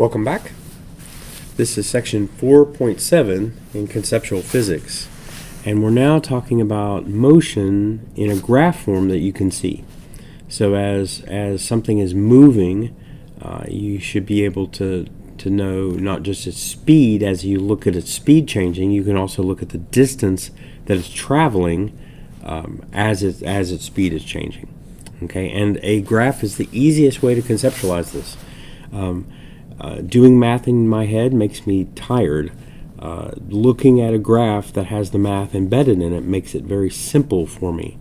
Welcome back. This is section 4.7 in conceptual physics, and we're now talking about motion in a graph form that you can see. So as something is moving, you should be able to know not just its speed. As you look at its speed changing, you can also look at the distance that it's traveling as its speed is changing. Okay, and a graph is the easiest way to conceptualize this. Doing math in my head makes me tired. Looking at a graph that has the math embedded in it makes it very simple for me.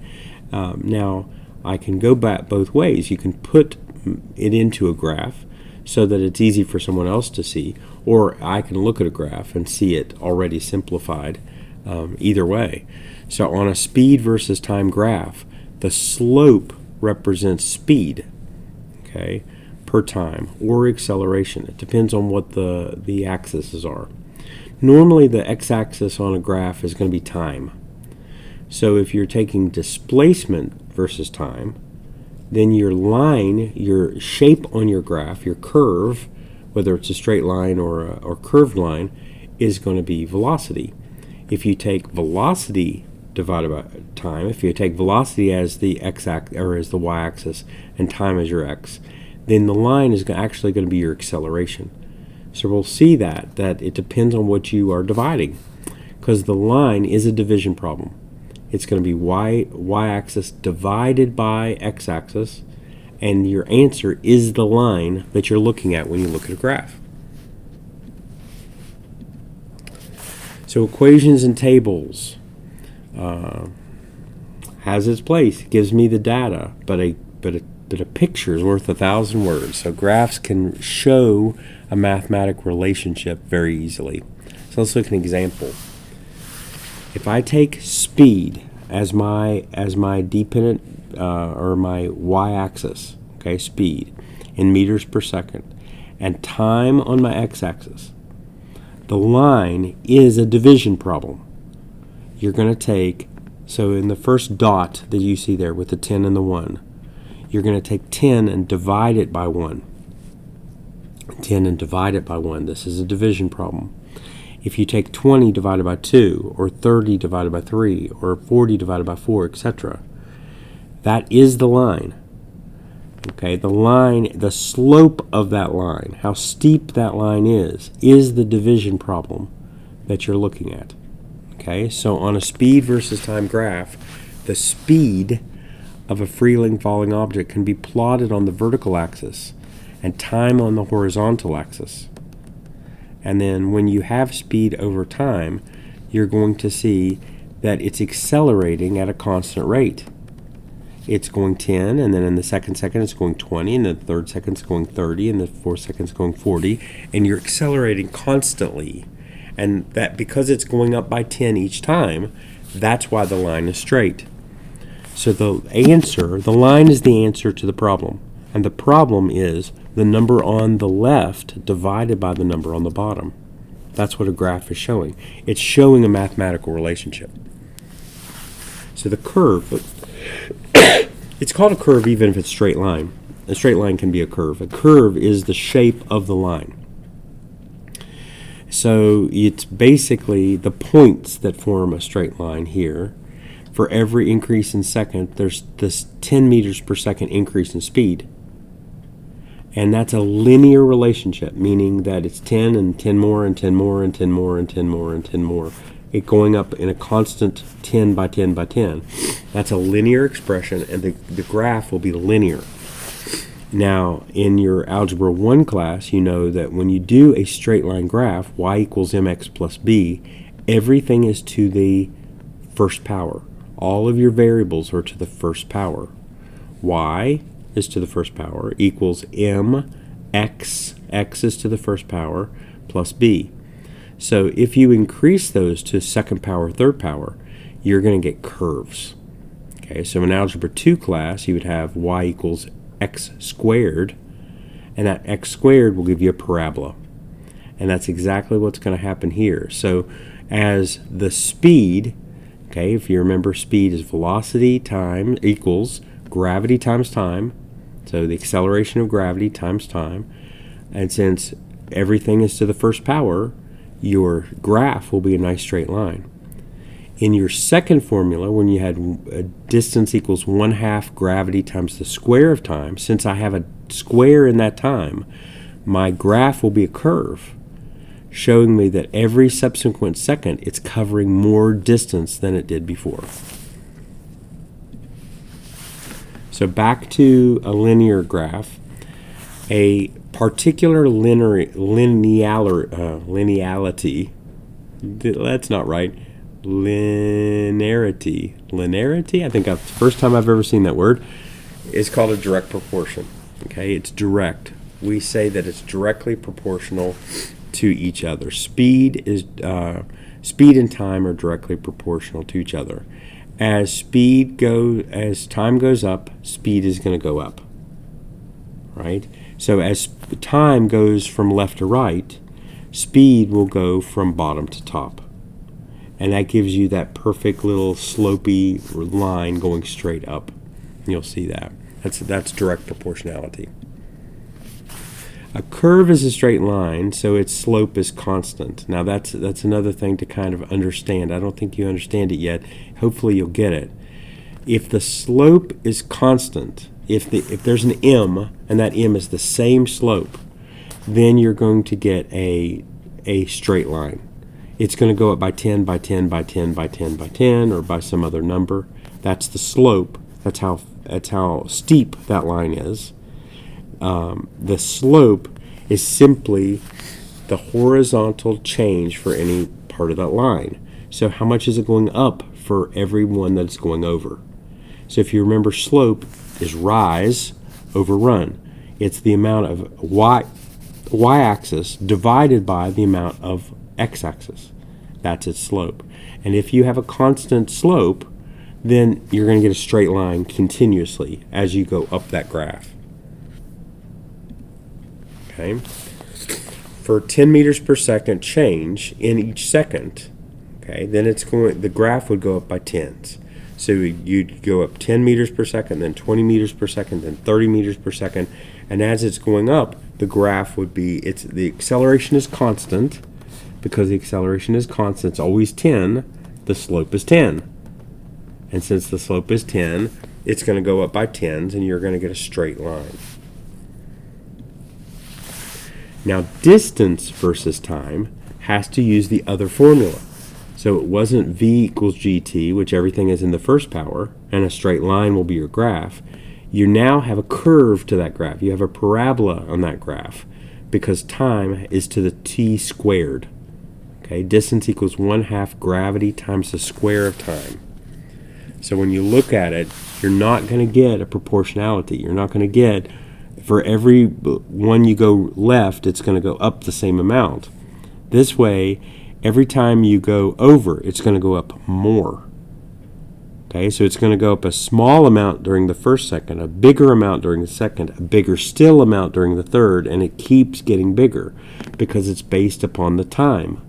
Now, I can go back both ways. You can put it into a graph so that it's easy for someone else to see, or I can look at a graph and see it already simplified. Either way. So on a speed versus time graph, the slope represents speed, okay, per time, or acceleration. It depends on what the axes are. Normally the x-axis on a graph is going to be time. So if you're taking displacement versus time, then your line, your shape on your graph, your curve, whether it's a straight line or curved line, is going to be velocity. If you take velocity divided by time, if you take velocity as the x-axis or as the y-axis and time as your x, then the line is actually going to be your acceleration. So we'll see that it depends on what you are dividing, because the line is a division problem. It's going to be y-axis divided by x-axis, and your answer is the line that you're looking at when you look at a graph. So equations and tables has its place. It gives me the data, but a picture is worth 1,000 words. So graphs can show a mathematical relationship very easily. So let's look at an example. If I take speed as my dependent or my y-axis, okay, speed in meters per second, and time on my x-axis, the line is a division problem. You're going to take, so in the first dot that you see there with the 10 and the 1, you're going to take 10 and divide it by 1. 10 and divide it by 1. This is a division problem. If you take 20 divided by 2, or 30 divided by 3, or 40 divided by 4, etc., that is the line. Okay, the line, the slope of that line, how steep that line is the division problem that you're looking at. Okay, so on a speed versus time graph, the speed of a freely falling object can be plotted on the vertical axis and time on the horizontal axis. And then when you have speed over time, you're going to see that it's accelerating at a constant rate. It's going 10, and then in the second it's going 20, and the third second it's going 30, and the fourth second it's going 40, and you're accelerating constantly. And that, because it's going up by 10 each time, that's why the line is straight. So the line is the answer to the problem. And the problem is the number on the left divided by the number on the bottom. That's what a graph is showing. It's showing a mathematical relationship. So the curve, it's called a curve even if it's a straight line. A straight line can be a curve. A curve is the shape of the line. So it's basically the points that form a straight line here. For every increase in second, there's this 10 meters per second increase in speed. And that's a linear relationship, meaning that it's 10 and 10 more and 10 more and 10 more and 10 more and 10 more. It going up in a constant 10 by 10 by 10. That's a linear expression, and the graph will be linear. Now, in your Algebra 1 class, you know that when you do a straight line graph, y equals mx plus b, everything is to the first power. All of your variables are to the first power. Y is to the first power equals x is to the first power, plus b. So if you increase those to second power, third power, you're going to get curves. Okay, so in Algebra 2 class, you would have y equals x squared, and that x squared will give you a parabola. And that's exactly what's going to happen here. So as the speed, okay, if you remember, speed is velocity time equals gravity times time, so the acceleration of gravity times time. And since everything is to the first power, your graph will be a nice straight line. In your second formula, when you had a distance equals 1/2 gravity times the square of time, since I have a square in that time, my graph will be a curve, showing me that every subsequent second it's covering more distance than it did before. So back to a linear graph. A particular lineality, that's not right, linearity, I think that's the first time I've ever seen that word, is called a direct proportion. Okay, it's direct. We say that it's directly proportional to each other. Speed and time are directly proportional to each other. As time goes up, speed is going to go up. Right? So as time goes from left to right, speed will go from bottom to top. And that gives you that perfect little slopey line going straight up. You'll see that. That's direct proportionality. A curve is a straight line, so its slope is constant. Now that's another thing to kind of understand. I don't think you understand it yet. Hopefully you'll get it. If the slope is constant, if there's an m and that m is the same slope, then you're going to get a straight line. It's going to go up by 10 by 10 by 10 by 10 by 10 or by some other number. That's the slope. That's how steep that line is. The slope is simply the horizontal change for any part of that line. So how much is it going up for every one that it's going over? So if you remember, slope is rise over run. It's the amount of y-axis divided by the amount of x-axis. That's its slope. And if you have a constant slope, then you're going to get a straight line continuously as you go up that graph. Okay? For 10 meters per second change in each second, okay, then the graph would go up by tens. So you'd go up 10 meters per second, then 20 meters per second, then 30 meters per second, and as it's going up, the graph would be, the acceleration is constant. Because the acceleration is constant, it's always 10, the slope is 10. And since the slope is 10, it's going to go up by tens, and you're going to get a straight line. Now, distance versus time has to use the other formula. So it wasn't v equals gt, which everything is in the first power, and a straight line will be your graph. You now have a curve to that graph. You have a parabola on that graph because time is to the t squared. Okay, distance equals 1/2 gravity times the square of time. So when you look at it, you're not going to get a proportionality. You're not going to get, for every one you go left, it's going to go up the same amount. This way, every time you go over, it's going to go up more. Okay, so it's going to go up a small amount during the first second, a bigger amount during the second, a bigger still amount during the third, and it keeps getting bigger because it's based upon the time.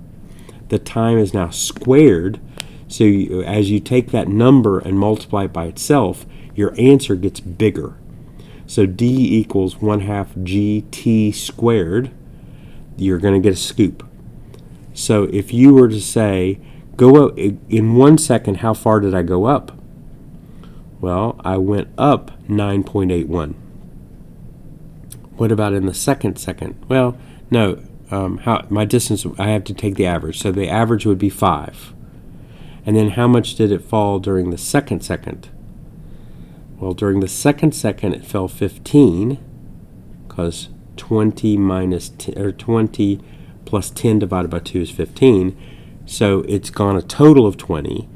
The time is now squared, so as you take that number and multiply it by itself, your answer gets bigger. So d equals 1/2 gt squared. You're going to get a scoop. So if you were to say, go up, in 1 second, how far did I go up? Well, I went up 9.81. What about in the second? Well, no. My distance, I have to take the average. So the average would be 5. And then how much did it fall during the second? Well, during the second it fell 15, because 20 plus 10 divided by 2 is 15. So it's gone a total of 20,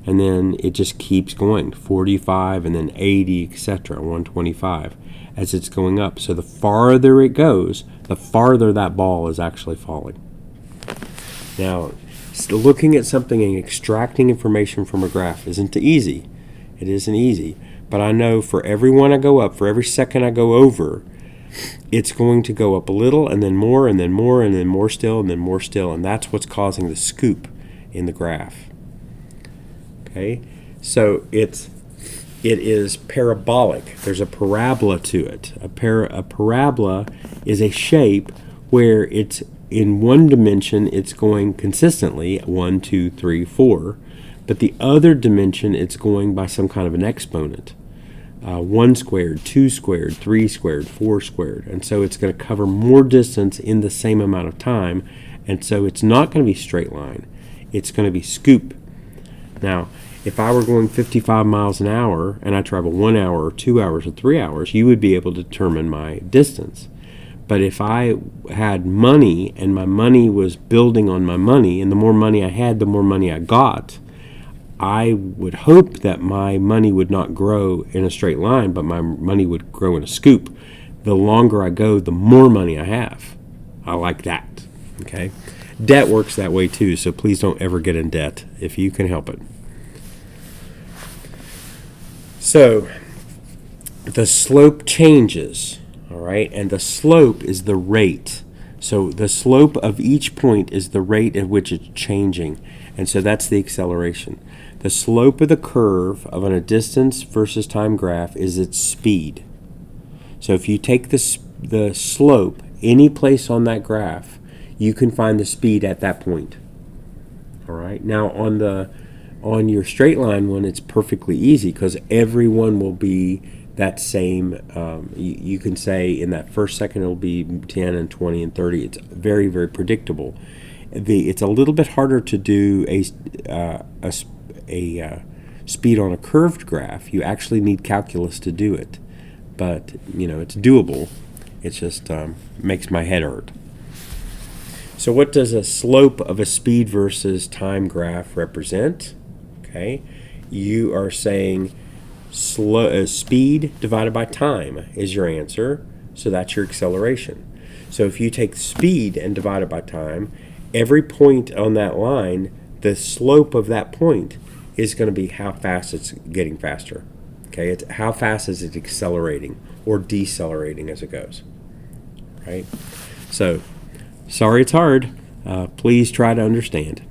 and then it just keeps going, 45, and then 80, etc., 125, as it's going up. So the farther it goes, the farther that ball is actually falling. Now, looking at something and extracting information from a graph isn't easy. It isn't easy. But I know for every one I go up, for every second I go over, it's going to go up a little, and then more, and then more, and then more still, and then more still. And that's what's causing the scoop in the graph. Okay? So it is parabolic. There's a parabola to it. A parabola is a shape where it's in one dimension, it's going consistently 1, 2, 3, 4, but the other dimension, it's going by some kind of an exponent. 1 squared, 2 squared, 3 squared, 4 squared. And so it's going to cover more distance in the same amount of time. And so it's not going to be straight line. It's going to be scoop. Now, if I were going 55 miles an hour and I travel 1 hour or 2 hours or 3 hours, you would be able to determine my distance. But if I had money and my money was building on my money, and the more money I had, the more money I got, I would hope that my money would not grow in a straight line, but my money would grow in a scoop. The longer I go, the more money I have. I like that. Okay? Debt works that way too, so please don't ever get in debt if you can help it. So, the slope changes, all right? And the slope is the rate. So the slope of each point is the rate at which it's changing. And so that's the acceleration. The slope of the curve of a distance versus time graph is its speed. So if you take the slope any place on that graph, you can find the speed at that point. All right. Now on your straight line one, it's perfectly easy because every one will be that same. You can say in that first second it'll be 10 and 20 and 30. It's very, very predictable. It's a little bit harder to do a speed on a curved graph. You actually need calculus to do it, but it's doable. It just makes my head hurt. So what does a slope of a speed versus time graph represent? Okay, you are saying speed divided by time is your answer, so that's your acceleration. So if you take speed and divide it by time, every point on that line, the slope of that point is going to be how fast it's getting faster. Okay, it's how fast is it accelerating or decelerating as it goes. Right? So, sorry it's hard. Please try to understand.